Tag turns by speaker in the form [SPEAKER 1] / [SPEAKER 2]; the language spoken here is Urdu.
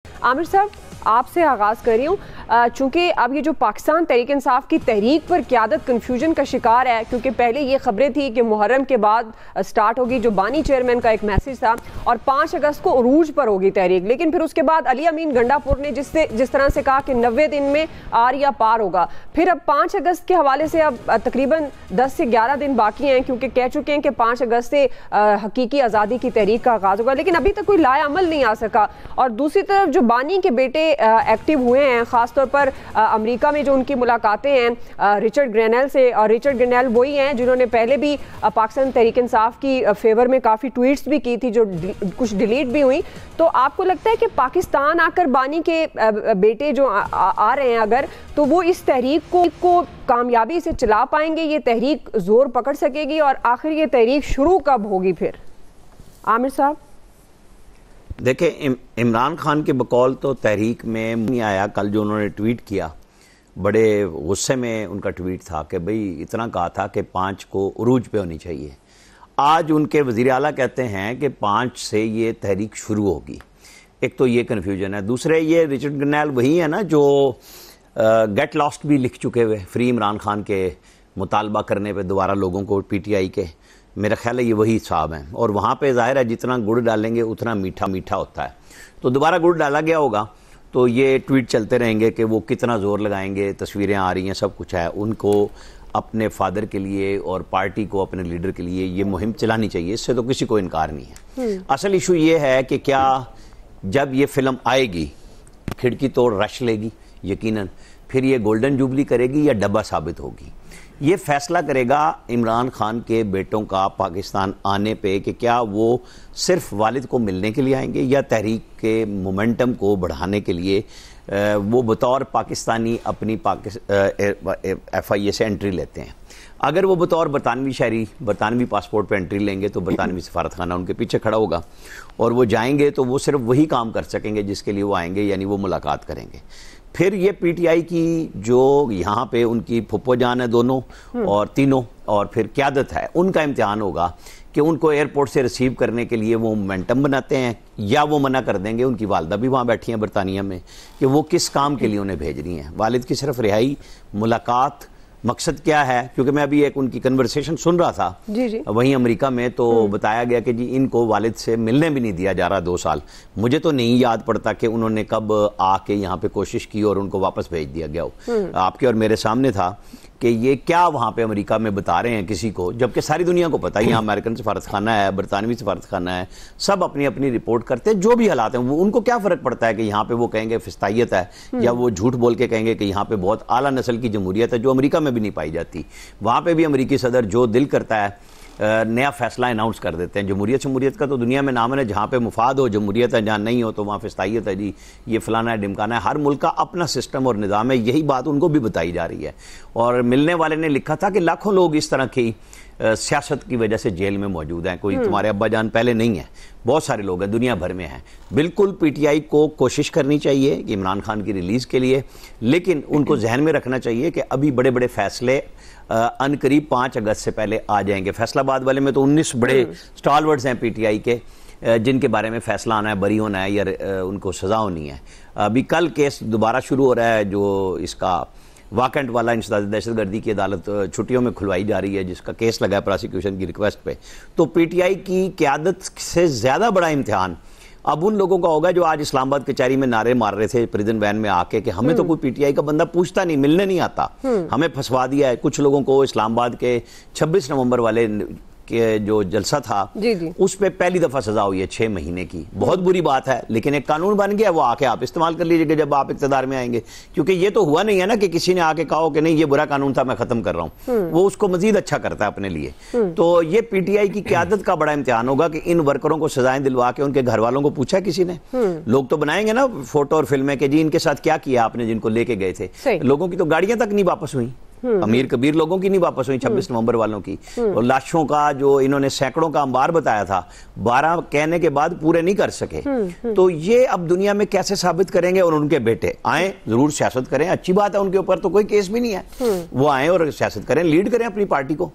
[SPEAKER 1] عامر صاحب آپ سے آغاز کر رہی ہوں، چونکہ اب یہ جو پاکستان تحریک انصاف کی تحریک پر قیادت کنفیوژن کا شکار ہے، کیونکہ پہلے یہ خبریں تھی کہ محرم کے بعد سٹارٹ ہوگی، جو بانی چیئرمین کا ایک میسج تھا، اور 5 اگست کو عروج پر ہوگی تحریک، لیکن پھر اس کے بعد علی امین گنڈا پور نے جس طرح سے کہا کہ 90 دن میں آر یا پار ہوگا، پھر اب 5 اگست کے حوالے سے اب تقریباً 10 سے 11 دن باقی ہیں، کیونکہ کہہ چکے ہیں کہ 5 اگست سے حقیقی آزادی کی تحریک کا آغاز ہوگا، لیکن ابھی تک کوئی لائے عمل نہیں آ سکا۔ اور دوسری طرف جو بانی کے بیٹے ایکٹیو ہوئے ہیں، خاص طور پر امریکہ میں جو ان کی ملاقاتیں ہیں رچرڈ گرینیل سے، اور رچرڈ گرینیل وہی ہیں جنہوں نے پہلے بھی پاکستان تحریک انصاف کی فیور میں کافی ٹویٹس بھی کی تھی جو کچھ ڈیلیٹ بھی ہوئی، تو آپ کو لگتا ہے کہ پاکستان آ کر بانی کے بیٹے جو آ رہے ہیں اگر، تو وہ اس تحریک کو کامیابی سے چلا پائیں گے، یہ تحریک زور پکڑ سکے گی، اور آخر یہ تحریک شروع کب ہوگی پھر؟ عامر صاحب
[SPEAKER 2] دیکھیں، عمران خان کے بقول تو تحریک میں نہیں آیا۔ کل جو انہوں نے ٹویٹ کیا، بڑے غصے میں ان کا ٹویٹ تھا کہ بھئی اتنا کہا تھا کہ 5 کو عروج پہ ہونی چاہیے۔ آج ان کے وزیر اعلیٰ کہتے ہیں کہ 5 سے یہ تحریک شروع ہوگی۔ ایک تو یہ کنفیوژن ہے، دوسرے یہ رچرڈ گرینیل وہی ہے نا جو گیٹ لاسٹ بھی لکھ چکے ہوئے فری عمران خان کے مطالبہ کرنے پہ دوبارہ لوگوں کو پی ٹی آئی کے، میرا خیال ہے یہ وہی صاحب ہیں، اور وہاں پہ ظاہر ہے جتنا گڑ ڈالیں گے اتنا میٹھا میٹھا ہوتا ہے، تو دوبارہ گڑ ڈالا گیا ہوگا، تو یہ ٹویٹ چلتے رہیں گے کہ وہ کتنا زور لگائیں گے، تصویریں آ رہی ہیں، سب کچھ ہے، ان کو اپنے فادر کے لیے اور پارٹی کو اپنے لیڈر کے لیے یہ مہم چلانی چاہیے، اس سے تو کسی کو انکار نہیں ہے۔ اصل ایشو یہ ہے کہ کیا جب یہ فلم آئے گی کھڑکی توڑ رش لے گی یقیناً، پھر یہ گولڈن جوبلی کرے گی یا ڈبہ ثابت ہوگی، یہ فیصلہ کرے گا عمران خان کے بیٹوں کا پاکستان آنے پہ کہ کیا وہ صرف والد کو ملنے کے لیے آئیں گے یا تحریک کے مومنٹم کو بڑھانے کے لیے وہ بطور پاکستانی اپنی ایف آئی اے سے انٹری لیتے ہیں۔ اگر وہ بطور برطانوی شہری برطانوی پاسپورٹ پہ انٹری لیں گے تو برطانوی سفارت خانہ ان کے پیچھے کھڑا ہوگا، اور وہ جائیں گے تو وہ صرف وہی کام کر سکیں گے جس کے لیے وہ آئیں گے، یعنی وہ ملاقات کریں گے۔ پھر یہ پی ٹی آئی کی جو یہاں پہ ان کی پھپھو جان ہے دونوں اور تینوں، اور پھر قیادت ہے، ان کا امتحان ہوگا کہ ان کو ایئرپورٹ سے ریسیو کرنے کے لیے وہ مومنٹم بناتے ہیں یا وہ منع کر دیں گے۔ ان کی والدہ بھی وہاں بیٹھی ہیں برطانیہ میں، کہ وہ کس کام کے لیے انہیں بھیج رہی ہیں، والد کی صرف رہائی، ملاقات، مقصد کیا ہے؟ کیونکہ میں ابھی ایک ان کی کنورسیشن سن رہا تھا وہیں امریکہ میں، تو بتایا گیا کہ جی ان کو والد سے ملنے بھی نہیں دیا جا رہا 2 سال۔ مجھے تو نہیں یاد پڑتا کہ انہوں نے کب آ کے یہاں پہ کوشش کی اور ان کو واپس بھیج دیا گیا ہو۔ آپ کے اور میرے سامنے تھا کہ یہ کیا وہاں پہ امریکہ میں بتا رہے ہیں کسی کو، جبکہ ساری دنیا کو پتہ ہے یہاں امریکن سفارت خانہ ہے، برطانوی سفارت خانہ ہے، سب اپنی اپنی رپورٹ کرتے ہیں، جو بھی حالات ہیں وہ ان کو کیا فرق پڑتا ہے کہ یہاں پہ وہ کہیں گے فسطائیت ہے، یا وہ جھوٹ بول کے کہیں گے کہ یہاں پہ بہت اعلیٰ نسل کی جمہوریت ہے جو امریکہ میں بھی نہیں پائی جاتی۔ وہاں پہ بھی امریکی صدر جو دل کرتا ہے نیا فیصلہ اناؤنس کر دیتے ہیں۔ جمہوریت کا تو دنیا میں نام ہے، جہاں پہ مفاد ہو جمہوریت ہے، جہاں نہیں ہو تو وہاں فسطائیت ہے، جی یہ فلانا ہے ڈمکانا ہے۔ ہر ملک کا اپنا سسٹم اور نظام ہے، یہی بات ان کو بھی بتائی جا رہی ہے۔ اور ملنے والے نے لکھا تھا کہ لاکھوں لوگ اس طرح کی سیاست کی وجہ سے جیل میں موجود ہیں، کوئی تمہارے ابا جان پہلے نہیں ہے، بہت سارے لوگ ہیں دنیا بھر میں ہیں۔ بالکل پی ٹی آئی کو کوشش کرنی چاہیے کہ عمران خان کی ریلیز کے لیے، لیکن ان کو ذہن میں رکھنا چاہیے کہ ابھی بڑے بڑے فیصلے ان قریب 5 اگست سے پہلے آ جائیں گے۔ فیصلہ آباد والے میں تو 19 بڑے سٹالورڈز ہیں پی ٹی آئی کے، جن کے بارے میں فیصلہ آنا ہے، بری ہونا ہے یا ان کو سزا ہونی ہے۔ ابھی کل کیس دوبارہ شروع ہو رہا ہے، جو اس کا واکنٹ والا انسداد دہشت گردی کی عدالت چھٹیوں میں کھلوائی جا رہی ہے، جس کا کیس لگا ہے پراسیکیوشن کی ریکویسٹ پہ، تو پی ٹی آئی کی قیادت سے زیادہ بڑا امتحان اب ان لوگوں کا ہوگا جو آج اسلام آباد کچہری میں نعرے مار رہے تھے پریزن وین میں آ کے کہ ہمیں تو کوئی پی ٹی آئی کا بندہ پوچھتا نہیں، ملنے نہیں آتا، ہمیں پھنسوا دیا ہے۔ کچھ لوگوں کو اسلام آباد کے 26 نومبر والے کہ جو جلسہ تھا اس پہ پہلی دفعہ سزا ہوئی ہے 6 مہینے کی، بہت بری بات ہے، لیکن ایک قانون بن گیا، وہ آ کے آپ استعمال کر لیجئے گا جب آپ اقتدار میں آئیں گے، کیونکہ یہ تو ہوا نہیں ہے نا کہ کسی نے آ کے کہا کہ نہیں یہ برا قانون تھا میں ختم کر رہا ہوں، وہ اس کو مزید اچھا کرتا ہے اپنے لیے۔ تو یہ پی ٹی آئی کی قیادت کا بڑا امتحان ہوگا کہ ان ورکروں کو سزائیں دلوا کے ان کے گھر والوں کو پوچھا کسی نے؟ لوگ تو بنائیں گے نا فوٹو اور فلمیں کہ جی ان کے ساتھ کیا کیا آپ نے جن کو لے کے گئے تھے، لوگوں کی تو گاڑیاں تک نہیں واپس ہوئیں، امیر کبیر لوگوں کی نہیں واپس ہوئی 26 نومبر والوں کی، اور لاشوں کا جو انہوں نے سینکڑوں کا انبار بتایا تھا 12 کہنے کے بعد پورے نہیں کر سکے۔ تو یہ اب دنیا میں کیسے ثابت کریں گے؟ اور ان کے بیٹے آئیں، ضرور سیاست کریں، اچھی بات ہے، ان کے اوپر تو کوئی کیس بھی نہیں ہے، وہ آئیں اور سیاست کریں، لیڈ کریں اپنی پارٹی کو۔